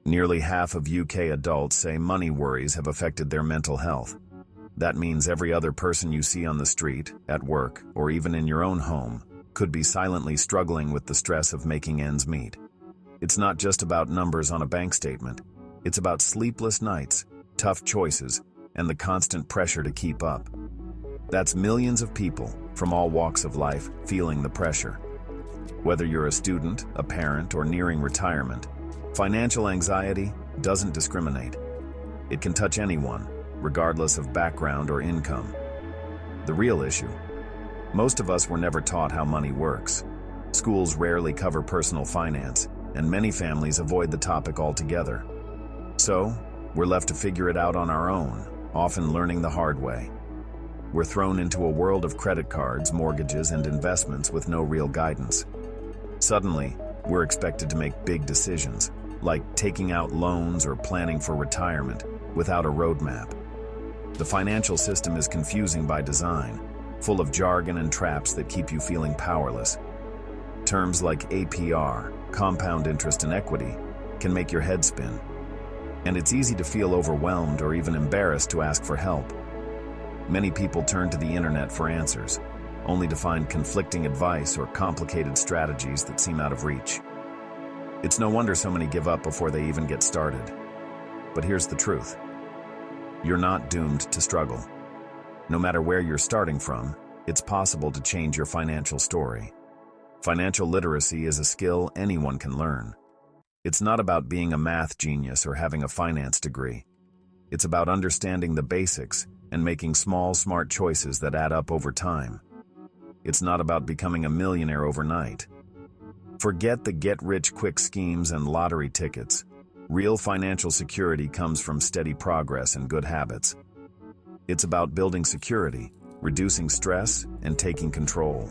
Nearly half of UK adults say money worries have affected their mental health. That means every other person you see on the street, at work, or even in your own home could be silently struggling with the stress of making ends meet. It's not just about numbers on a bank statement. It's about sleepless nights, tough choices, and the constant pressure to keep up. That's millions of people from all walks of life feeling the pressure. Whether you're a student, a parent, or nearing retirement, financial anxiety doesn't discriminate. It can touch anyone, regardless of background or income. The real issue: most of us were never taught how money works. Schools rarely cover personal finance, and many families avoid the topic altogether. So, we're left to figure it out on our own, often learning the hard way. We're thrown into a world of credit cards, mortgages, and investments with no real guidance. Suddenly, we're expected to make big decisions, like taking out loans or planning for retirement, without a roadmap. The financial system is confusing by design, full of jargon and traps that keep you feeling powerless. Terms like APR, compound interest and equity, can make your head spin. And it's easy to feel overwhelmed or even embarrassed to ask for help. Many people turn to the internet for answers, only to find conflicting advice or complicated strategies that seem out of reach. It's no wonder so many give up before they even get started. But here's the truth: you're not doomed to struggle. No matter where you're starting from, it's possible to change your financial story. Financial literacy is a skill anyone can learn. It's not about being a math genius or having a finance degree. It's about understanding the basics and making small, smart choices that add up over time. It's not about becoming a millionaire overnight. Forget the get-rich-quick schemes and lottery tickets. Real financial security comes from steady progress and good habits. It's about building security, reducing stress, and taking control.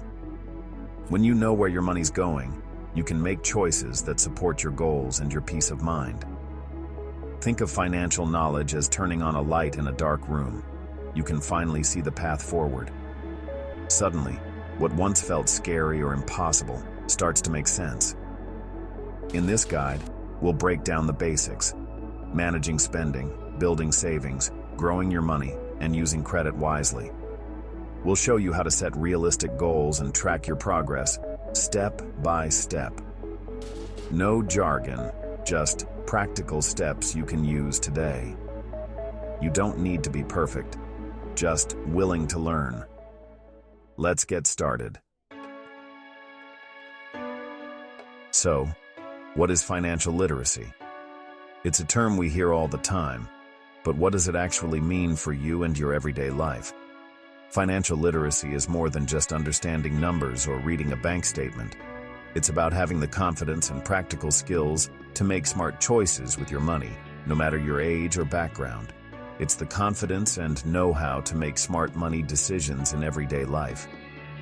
When you know where your money's going, you can make choices that support your goals and your peace of mind. Think of financial knowledge as turning on a light in a dark room. You can finally see the path forward. Suddenly, what once felt scary or impossible starts to make sense. In this guide, we'll break down the basics: managing spending, building savings, growing your money, and using credit wisely. We'll show you how to set realistic goals and track your progress, step by step. No jargon, just practical steps you can use today. You don't need to be perfect, just willing to learn. Let's get started. So, what is financial literacy? It's a term we hear all the time, but what does it actually mean for you and your everyday life? Financial literacy is more than just understanding numbers or reading a bank statement. It's about having the confidence and practical skills to make smart choices with your money, no matter your age or background. It's the confidence and know-how to make smart money decisions in everyday life.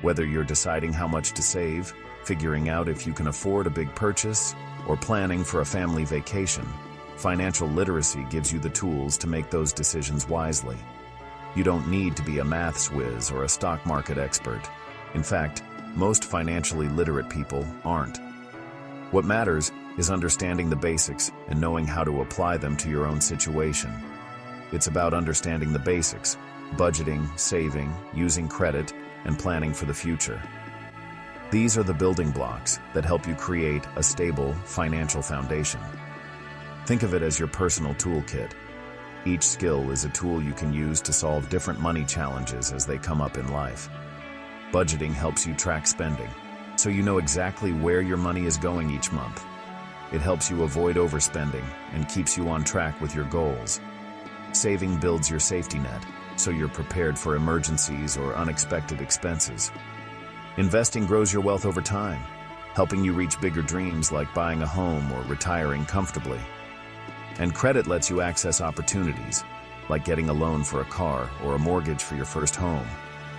Whether you're deciding how much to save, figuring out if you can afford a big purchase, or planning for a family vacation, financial literacy gives you the tools to make those decisions wisely. You don't need to be a maths whiz or a stock market expert. In fact, most financially literate people aren't. What matters is understanding the basics and knowing how to apply them to your own situation. It's about understanding the basics: budgeting, saving, using credit, and planning for the future. These are the building blocks that help you create a stable financial foundation. Think of it as your personal toolkit. Each skill is a tool you can use to solve different money challenges as they come up in life. Budgeting helps you track spending, so you know exactly where your money is going each month. It helps you avoid overspending and keeps you on track with your goals. Saving builds your safety net, so you're prepared for emergencies or unexpected expenses. Investing grows your wealth over time, helping you reach bigger dreams like buying a home or retiring comfortably. And credit lets you access opportunities, like getting a loan for a car or a mortgage for your first home,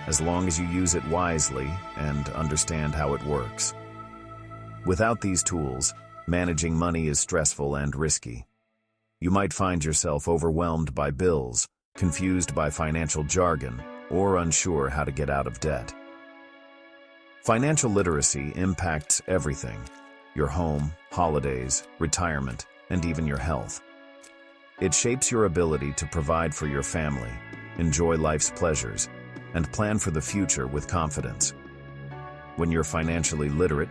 as long as you use it wisely and understand how it works. Without these tools, managing money is stressful and risky. You might find yourself overwhelmed by bills, confused by financial jargon, or unsure how to get out of debt. Financial literacy impacts everything: your home, holidays, retirement, and even your health. It shapes your ability to provide for your family, enjoy life's pleasures, and plan for the future with confidence. When you're financially literate,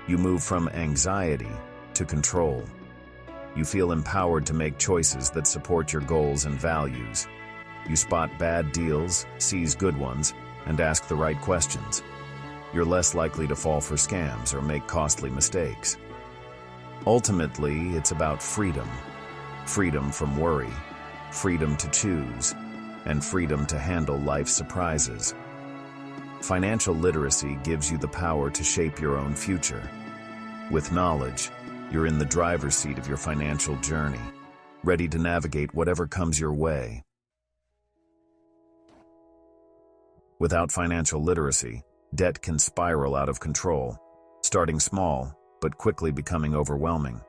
you move from anxiety to control. You feel empowered to make choices that support your goals and values. You spot bad deals, seize good ones, and ask the right questions. You're less likely to fall for scams or make costly mistakes. Ultimately, it's about freedom. Freedom from worry, freedom to choose, and freedom to handle life's surprises. Financial literacy gives you the power to shape your own future. With knowledge, you're in the driver's seat of your financial journey, ready to navigate whatever comes your way. Without financial literacy, debt can spiral out of control, starting small but quickly becoming overwhelming.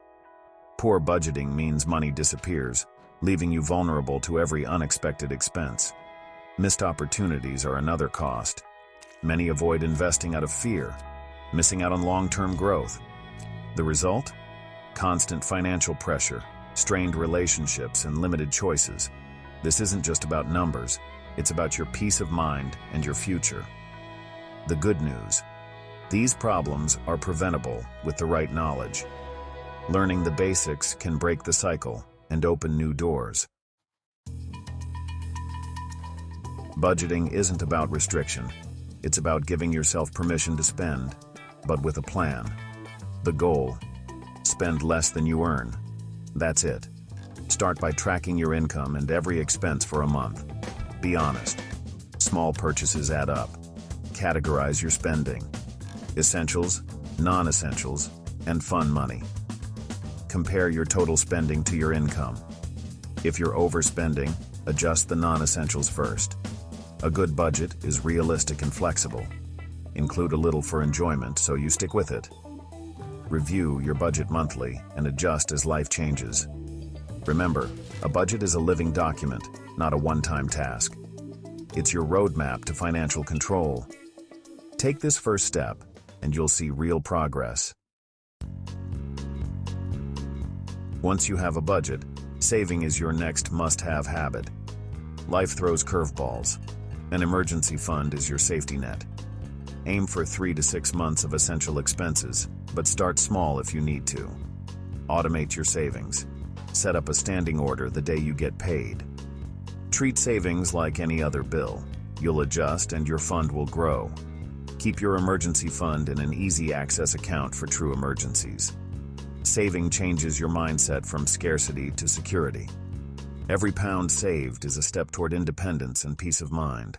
Poor budgeting means money disappears, leaving you vulnerable to every unexpected expense. Missed opportunities are another cost. Many avoid investing out of fear, missing out on long-term growth. The result? Constant financial pressure, strained relationships, and limited choices. This isn't just about numbers, it's about your peace of mind and your future. The good news: these problems are preventable with the right knowledge. Learning the basics can break the cycle and open new doors. Budgeting isn't about restriction. It's about giving yourself permission to spend, but with a plan. The goal: spend less than you earn. That's it. Start by tracking your income and every expense for a month. Be honest. Small purchases add up. Categorize your spending: essentials, non-essentials, and fun money. Compare your total spending to your income. If you're overspending, adjust the non-essentials first. A good budget is realistic and flexible. Include a little for enjoyment so you stick with it. Review your budget monthly and adjust as life changes. Remember, a budget is a living document, not a one-time task. It's your roadmap to financial control. Take this first step, and you'll see real progress. Once you have a budget, saving is your next must-have habit. Life throws curveballs. An emergency fund is your safety net. Aim for 3 to 6 months of essential expenses, but start small if you need to. Automate your savings. Set up a standing order the day you get paid. Treat savings like any other bill. You'll adjust and your fund will grow. Keep your emergency fund in an easy access account for true emergencies. Saving changes your mindset from scarcity to security. Every pound saved is a step toward independence and peace of mind.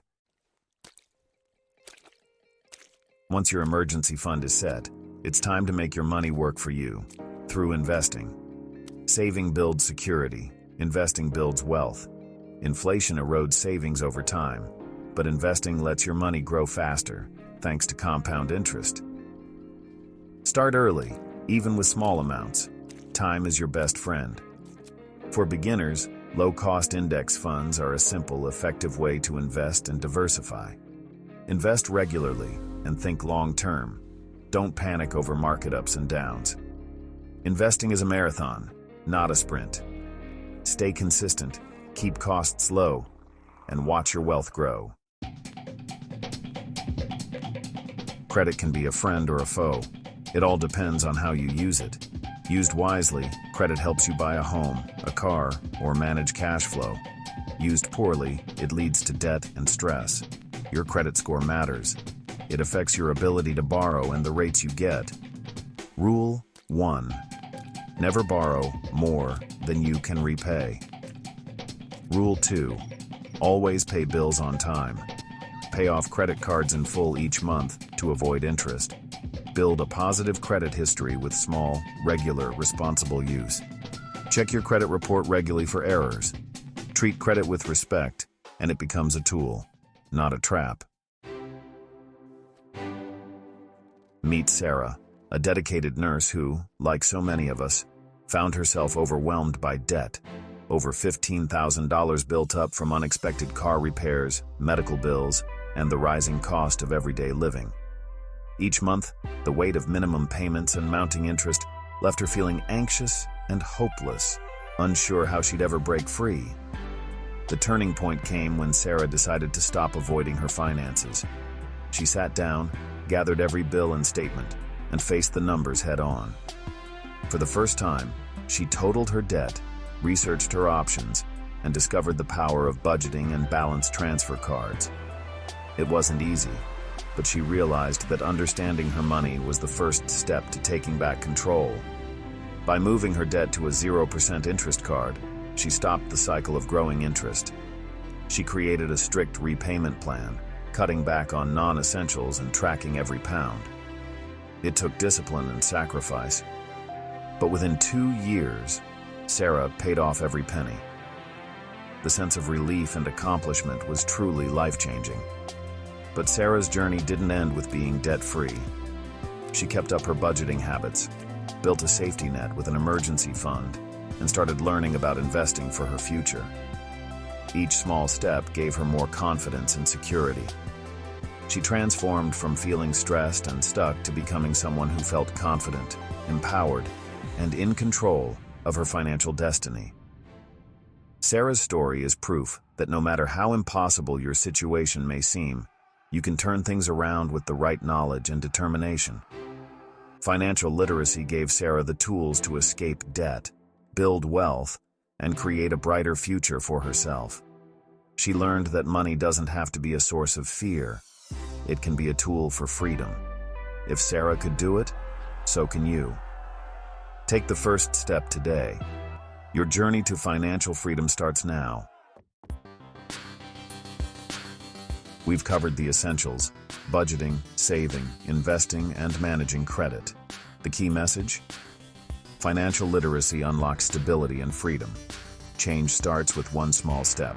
Once your emergency fund is set, it's time to make your money work for you through investing. Saving builds security, investing builds wealth. Inflation erodes savings over time, but investing lets your money grow faster, thanks to compound interest. Start early, even with small amounts. Time is your best friend. For beginners, low-cost index funds are a simple, effective way to invest and diversify. Invest regularly and think long-term. Don't panic over market ups and downs. Investing is a marathon, not a sprint. Stay consistent, keep costs low, and watch your wealth grow. Credit can be a friend or a foe. It all depends on how you use it. Used wisely, credit helps you buy a home, a car, or manage cash flow. Used poorly, it leads to debt and stress. Your credit score matters. It affects your ability to borrow and the rates you get. Rule 1. Never borrow more than you can repay. Rule 2. Always pay bills on time. Pay off credit cards in full each month to avoid interest. Build a positive credit history with small, regular, responsible use. Check your credit report regularly for errors. Treat credit with respect, and it becomes a tool, not a trap. Meet Sarah, a dedicated nurse who, like so many of us, found herself overwhelmed by debt. Over $15,000 built up from unexpected car repairs, medical bills, and the rising cost of everyday living. Each month, the weight of minimum payments and mounting interest left her feeling anxious and hopeless, unsure how she'd ever break free. The turning point came when Sarah decided to stop avoiding her finances. She sat down, gathered every bill and statement, and faced the numbers head-on. For the first time, she totaled her debt, researched her options, and discovered the power of budgeting and balance transfer cards. It wasn't easy, but she realized that understanding her money was the first step to taking back control. By moving her debt to a 0% interest card, she stopped the cycle of growing interest. She created a strict repayment plan, cutting back on non-essentials and tracking every pound. It took discipline and sacrifice, but within 2 years, Sarah paid off every penny. The sense of relief and accomplishment was truly life-changing. But Sarah's journey didn't end with being debt-free. She kept up her budgeting habits, built a safety net with an emergency fund, and started learning about investing for her future. Each small step gave her more confidence and security. She transformed from feeling stressed and stuck to becoming someone who felt confident, empowered, and in control of her financial destiny. Sarah's story is proof that no matter how impossible your situation may seem, you can turn things around with the right knowledge and determination. Financial literacy gave Sarah the tools to escape debt, build wealth, and create a brighter future for herself. She learned that money doesn't have to be a source of fear. It can be a tool for freedom. If Sarah could do it, so can you. Take the first step today. Your journey to financial freedom starts now. We've covered the essentials: budgeting, saving, investing, and managing credit. The key message? Financial literacy unlocks stability and freedom. Change starts with one small step.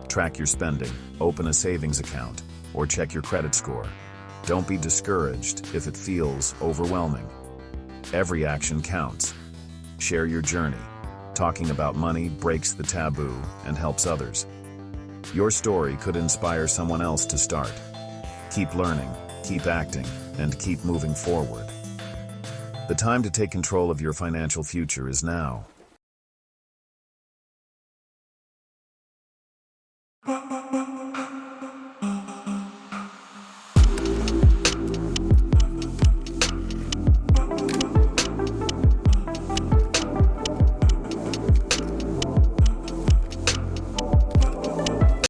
Track your spending, open a savings account, or check your credit score. Don't be discouraged if it feels overwhelming. Every action counts. Share your journey. Talking about money breaks the taboo and helps others. Your story could inspire someone else to start. Keep learning, keep acting, and keep moving forward. The time to take control of your financial future is now.